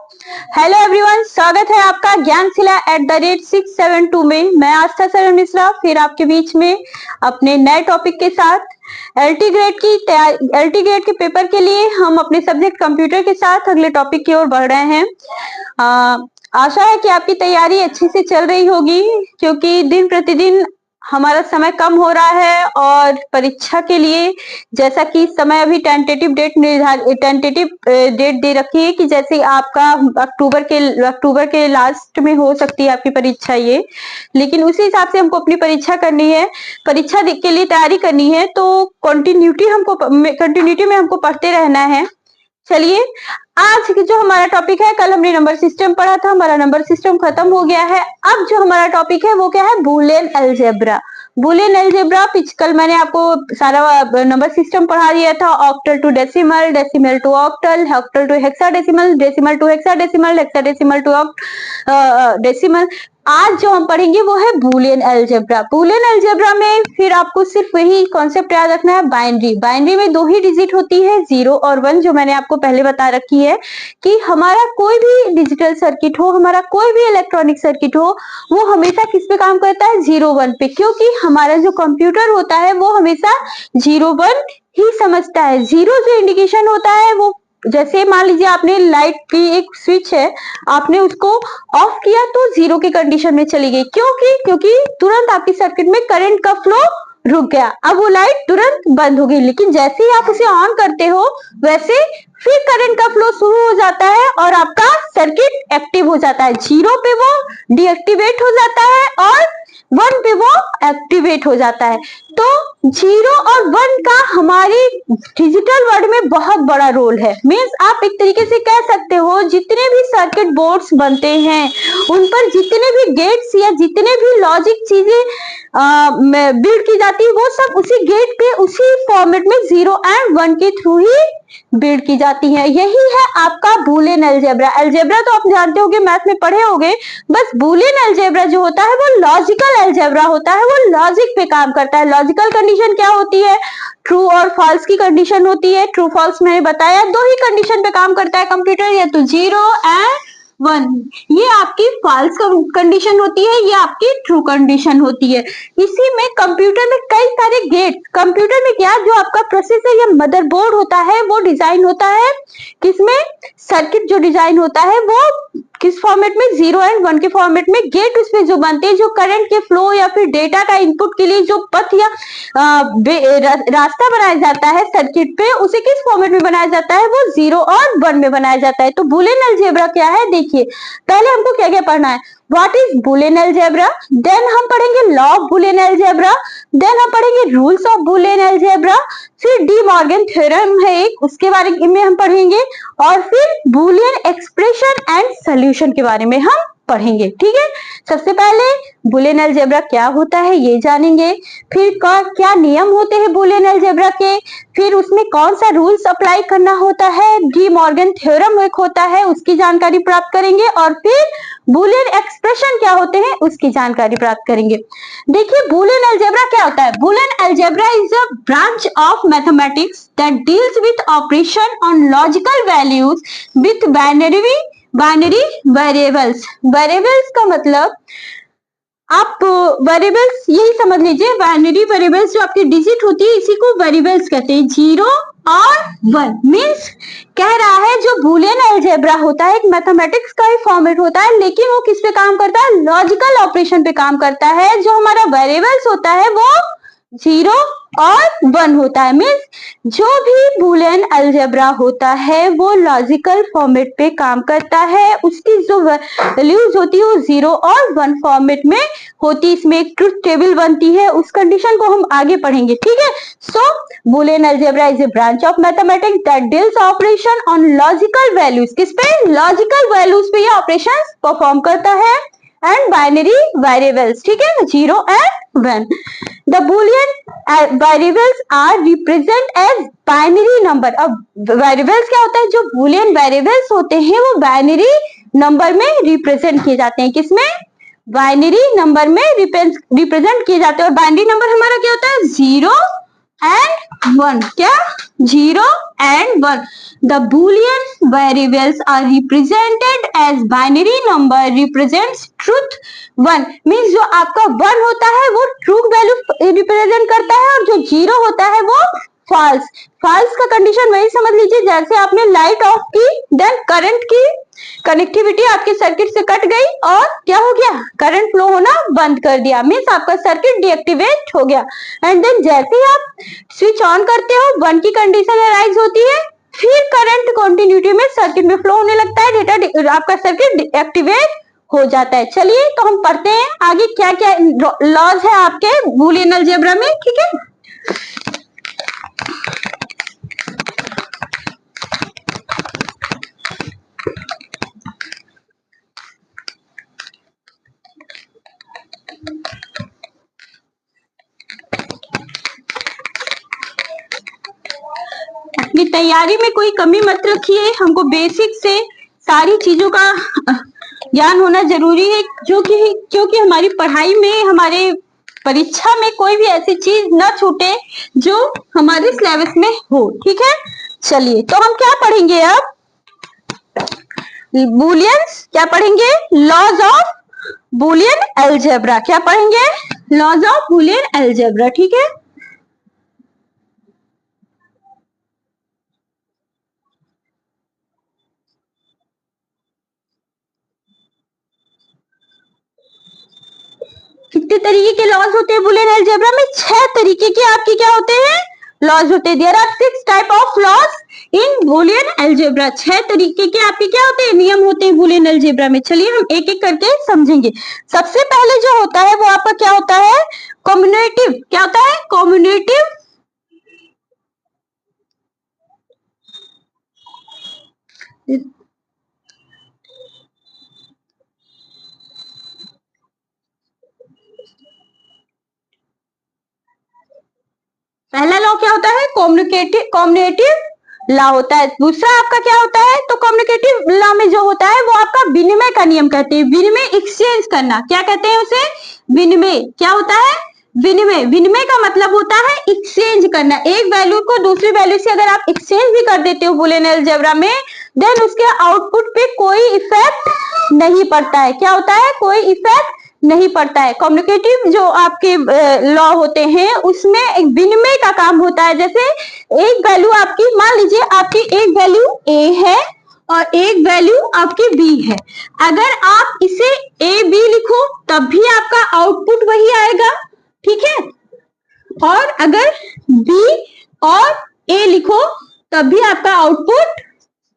Hello everyone, स्वागत है आपका ज्ञानशिला @672 में। मैं आस्था शरण मिश्रा फिर आपके बीच में अपने नए टॉपिक के साथ एलटी ग्रेड के पेपर के लिए हम अपने सब्जेक्ट कंप्यूटर के साथ अगले टॉपिक की ओर बढ़ रहे हैं। आशा है कि आपकी तैयारी अच्छे से चल रही होगी, क्योंकि दिन प्रतिदिन हमारा समय कम हो रहा है और परीक्षा के लिए जैसा कि समय अभी टेंटेटिव डेट दे रखी है कि जैसे आपका अक्टूबर के लास्ट में हो सकती है आपकी परीक्षा ये, लेकिन उसी हिसाब से हमको अपनी परीक्षा करनी है, परीक्षा के लिए तैयारी करनी है, तो कंटिन्यूटी में हमको पढ़ते रहना है। चलिए, आज जो हमारा टॉपिक है, कल हमने नंबर सिस्टम पढ़ा था, हमारा नंबर सिस्टम खत्म हो गया है। अब जो हमारा टॉपिक है वो क्या है? Boolean algebra. बूलियन अलजेब्रा कल मैंने आपको सारा नंबर सिस्टम पढ़ा दिया था। Octal to decimal, decimal to octal, octal to hexadecimal, decimal to hexadecimal, hexadecimal to decimal. आज जो हम पढ़ेंगे वो है बूलियन अलजेब्रा। बूलियन अलजेब्रा में फिर आपको सिर्फ वही कॉन्सेप्ट याद रखना है, बाइनरी। बाइनरी में 2 ही डिजिट होती है, 0 और 1, जो मैंने आपको पहले बता रखी है कि हमारा कोई भी डिजिटल सर्किट हो, हमारा कोई भी इलेक्ट्रॉनिक सर्किट हो, वो हमेशा किस पे काम करता है? 0-1 पे, क्योंकि हमारा जो कंप्यूटर होता है वो हमेशा 0-1 ही समझता है। 0 जो इंडिकेशन होता है वो, जैसे मान लीजिए आपने लाइट की एक स्विच है, आपने उसको ऑफ किया तो 0 की कंडीशन में चली गई। क्योंकि तुरंत आपकी सर्किट में करंट का फ्लो रुक गया, अब वो लाइट तुरंत बंद हो गई। लेकिन जैसे ही आप उसे ऑन करते हो वैसे फिर करंट का फ्लो शुरू हो जाता है और आपका सर्किट एक्टिव हो जाता है। 0 पे वो डीएक्टिवेट हो जाता है और 1 पे वो एक्टिवेट हो जाता है। तो 0 और 1 का हमारी डिजिटल वर्ल्ड में बहुत बड़ा रोल है। मीन्स आप एक तरीके से कह सकते हो, जितने भी सर्किट बोर्ड्स बनते हैं उन पर जितने भी गेट्स या जितने भी लॉजिक चीजें बिल्ड की जाती है, वो सब उसी गेट पे, उसी फॉर्मेट में 0 एंड 1 के थ्रू ही बिल्ड की जाती है। यही है आपका बूलियन अलजेब्रा। अलजेब्रा तो आप जानते होंगे, मैथ में पढ़े होंगे। बस बूलियन अलजेब्रा जो होता है वो लॉजिकल अलजेब्रा होता है, वो लॉजिक पे काम करता है। लॉजिकल कंडीशन क्या होती है? ट्रू और फॉल्स की कंडीशन होती है। ट्रू फॉल्स मैंने बताया, 2 ही कंडीशन पे काम करता है कंप्यूटर, या तो 0 एंड 1। ये आपकी फॉल्स कंडीशन होती है, ये आपकी ट्रू कंडीशन होती है। इसी में कंप्यूटर में कई सारे गेट, कंप्यूटर में क्या, जो आपका प्रोसेसर या मदरबोर्ड होता है वो डिजाइन होता है किसमें? सर्किट जो डिजाइन होता है वो किस फॉर्मेट में? 0 एंड 1 के फॉर्मेट में। गेट उसमें जो बनते हैं, जो करंट के फ्लो या फिर डेटा का इनपुट के लिए जो पथ या रास्ता बनाया जाता है सर्किट पे, उसे किस फॉर्मेट में बनाया जाता है? वो 0 और 1 में बनाया जाता है। तो बूलियन अलजेब्रा क्या है? देखिए, पहले हमको क्या क्या पढ़ना है। What is Boolean algebra, then हम पढ़ेंगे law of Boolean algebra, then हम पढ़ेंगे रूल्स ऑफ बूलियन अलजेब्रा, फिर डी मॉर्गन थ्योरम है एक, उसके बारे में हम पढ़ेंगे, और फिर बूलियन एक्सप्रेशन एंड सॉल्यूशन के बारे में हम पढ़ेंगे। ठीक है, सबसे पहले बूलियन अलजेब्रा क्या होता है ये जानेंगे, फिर क्या नियम होते हैं बूलियन अलजेब्रा के, फिर उसमें कौन सा रूल्स अप्लाई करना होता है, डी मॉर्गन थ्योरम एक होता है उसकी जानकारी प्राप्त करेंगे, और फिर बूलियन एक्सप्रेशन क्या होते हैं उसकी जानकारी प्राप्त करेंगे। देखिए, बूलियन अलजेब्रा क्या होता है? Boolean algebra is a branch of mathematics that deals with operation on logical values with binary variables. Variables का मतलब, आप वेरिएबल्स यही समझ लीजिए, बाइनरी वेरिएबल्स जो आपकी डिजिट होती है इसी को वेरिएबल्स कहते हैं। 0 और 1 मींस कह रहा है जो बूलियन अलजेब्रा होता है एक मैथमेटिक्स का ही फॉर्मेट होता है, लेकिन वो किस पे काम करता है? लॉजिकल ऑपरेशन पे काम करता है। जो हमारा वेरिएबल्स होता है वो 0 और 1 होता है। मीन्स जो भी बूलियन अलजेब्रा होता है वो लॉजिकल फॉर्मेट पे काम करता है, उसकी जो वैल्यूज होती है वो 0 और 1 फॉर्मेट में होती है। इसमें एक ट्रुथ टेबल बनती है, उस कंडीशन को हम आगे पढ़ेंगे। ठीक है, so Boolean algebra is a branch of mathematics that deals operation on logical values. किस पे? लॉजिकल वैल्यूज पे ये ऑपरेशन परफॉर्म करता है, एंड बाइनरी वेरिएबल्स। ठीक है, 0 and 1। The Boolean variables are represent as binary number। अब variables क्या होता है? जो Boolean variables होते हैं वो बाइनरी नंबर में रिप्रेजेंट किए जाते हैं। किसमें? बाइनरी नंबर में रिप्रेजेंट किए जाते हैं। और बाइनरी नंबर हमारा क्या होता है? 0 एंड 1, क्या 0 and 1। The Boolean variables are represented as binary number represents truth 1। Means जो आपका 1 होता है वो ट्रू वैल्यू रिप्रेजेंट करता है और जो 0 होता है वो फॉल्स। फॉल्स का कंडीशन वही समझ लीजिए जैसे आपने लाइट ऑफ की, देन करंट की कनेक्टिविटी आपके सर्किट से कट गई और क्या हो गया, करंट फ्लो होना बंद कर दिया, मीन्स आपका सर्किट डीएक्टिवेट हो गया। एंड देन जैसे ही आप स्विच ऑन करते हो 1 की कंडीशन अराइज होती है, फिर करंट कंटिन्यूटी में सर्किट में फ्लो होने लगता है, डेटा आपका सर्किट एक्टिवेट हो जाता है। चलिए तो हम पढ़ते हैं आगे क्या क्या लॉज है आपके बूलियन अलजेब्रा में, ठीक है। अपनी तैयारी में कोई कमी मत रखिए, हमको बेसिक से सारी चीजों का ज्ञान होना जरूरी है, क्योंकि हमारी पढ़ाई में, हमारे परीक्षा में कोई भी ऐसी चीज ना छूटे जो हमारे सिलेबस में हो, ठीक है। चलिए तो हम क्या पढ़ेंगे अब, बूलियंस, क्या पढ़ेंगे, लॉज ऑफ बूलियन अलजेब्रा, क्या पढ़ेंगे, लॉज ऑफ बूलियन अलजेब्रा, ठीक है। कितने तरीके के लॉज होते हैं बूलियन अलजेब्रा में, 6 तरीके के आपके क्या होते हैं, लॉज होते हैं। There are 6 type of laws in Boolean algebra. 6 तरीके के आपके क्या होते हैं, नियम होते हैं बूलियन अलजेब्रा में। चलिए हम एक एक करके समझेंगे। सबसे पहले जो होता है वो आपका क्या होता है, कम्युनेटिव, क्या होता है, कम्युनेटिव पहला लॉ क्या होता है, कम्युनेटिव लॉ होता है। दूसरा आपका क्या होता है, तो कम्युनिकेटिव लॉ में जो होता है वो आपका विनिमय का नियम कहते हैं, विनिमय, एक्सचेंज करना, क्या कहते हैं उसे, विनिमय। क्या होता है, विनिमय। विनिमय का मतलब होता है एक्सचेंज करना, एक वैल्यू को दूसरी वैल्यू से अगर आप एक्सचेंज भी कर देते हो बूलियन अलजेब्रा में, देन उसके आउटपुट पे कोई इफेक्ट नहीं पड़ता है। क्या होता है, कोई इफेक्ट नहीं पड़ता है। कम्युनिकेटिव जो आपके लॉ होते हैं उसमें एक विनिमय का काम होता है। जैसे एक वैल्यू आपकी, मान लीजिए आपकी एक वैल्यू ए है और एक वैल्यू आपकी बी है, अगर आप इसे ए बी लिखो तब भी आपका आउटपुट वही आएगा, ठीक है। और अगर बी और ए लिखो तब भी आपका आउटपुट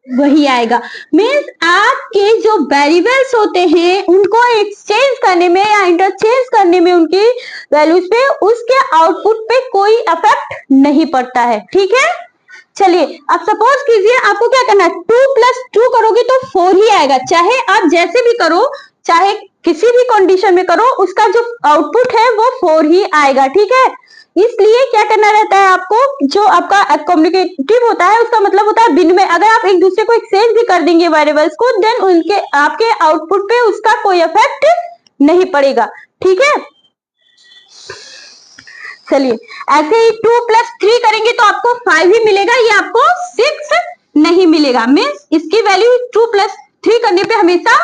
वही आएगा। मीन्स आपके जो वेरिएबल्स होते हैं उनको एक्सचेंज करने में या इंटरचेंज करने में उनकी वैल्यूज पे, उसके आउटपुट पे कोई इफेक्ट नहीं पड़ता है, ठीक है। चलिए अब सपोज कीजिए आपको क्या करना है, 2 + 2 करोगे तो 4 ही आएगा, चाहे आप जैसे भी करो, चाहे किसी भी कंडीशन में करो, उसका जो आउटपुट है वो 4 ही आएगा, ठीक है। इसलिए क्या करना रहता है आपको, जो आपका कम्युनिकेटिव होता है उसका मतलब होता है विनिमय। अगर आप एक दूसरे को एक्सचेंज भी कर देंगे वेरिएबल्स को, देन उनके आपके आउटपुट पे उसका कोई इफेक्ट नहीं पड़ेगा, ठीक है। चलिए ऐसे ही 2 + 3 करेंगे तो आपको 5 ही मिलेगा, ये आपको 6 नहीं मिलेगा। मीन्स इसकी वैल्यू 2 + 3 करने पे हमेशा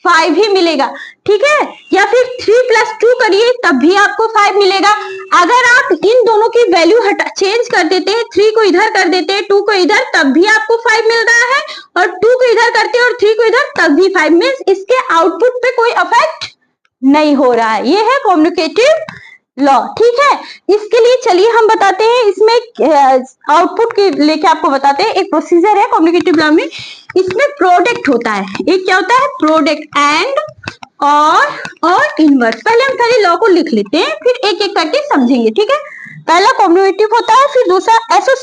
5 ही मिलेगा, ठीक है। या फिर 3 + 2 करिए तब भी आपको 5 मिलेगा। अगर आप इन दोनों की वैल्यू चेंज कर देते हैं, 3 को इधर कर देते हैं, 2 को इधर, तब भी आपको 5 मिल रहा है, और 2 को इधर करते हैं और 3 को इधर, तब भी 5। मीन्स इसके आउटपुट पे कोई इफेक्ट नहीं हो रहा है, ये है कम्युनिकेटिव लॉ, ठीक है। इसके लिए चलिए हम बताते हैं, इसमें आउटपुट के लेके आपको बताते हैं, एक प्रोसीजर है कम्युनिकेटिव लॉ में। इसमें प्रोडक्ट होता है, एक क्या होता है, प्रोडक्ट, एंड, और इनवर्स। पहले हम सारे लॉ को लिख लेते हैं, फिर एक एक करके समझेंगे, ठीक है। पहला कम्युनिकेटिव होता है, फिर दूसरा एसोसिएटिव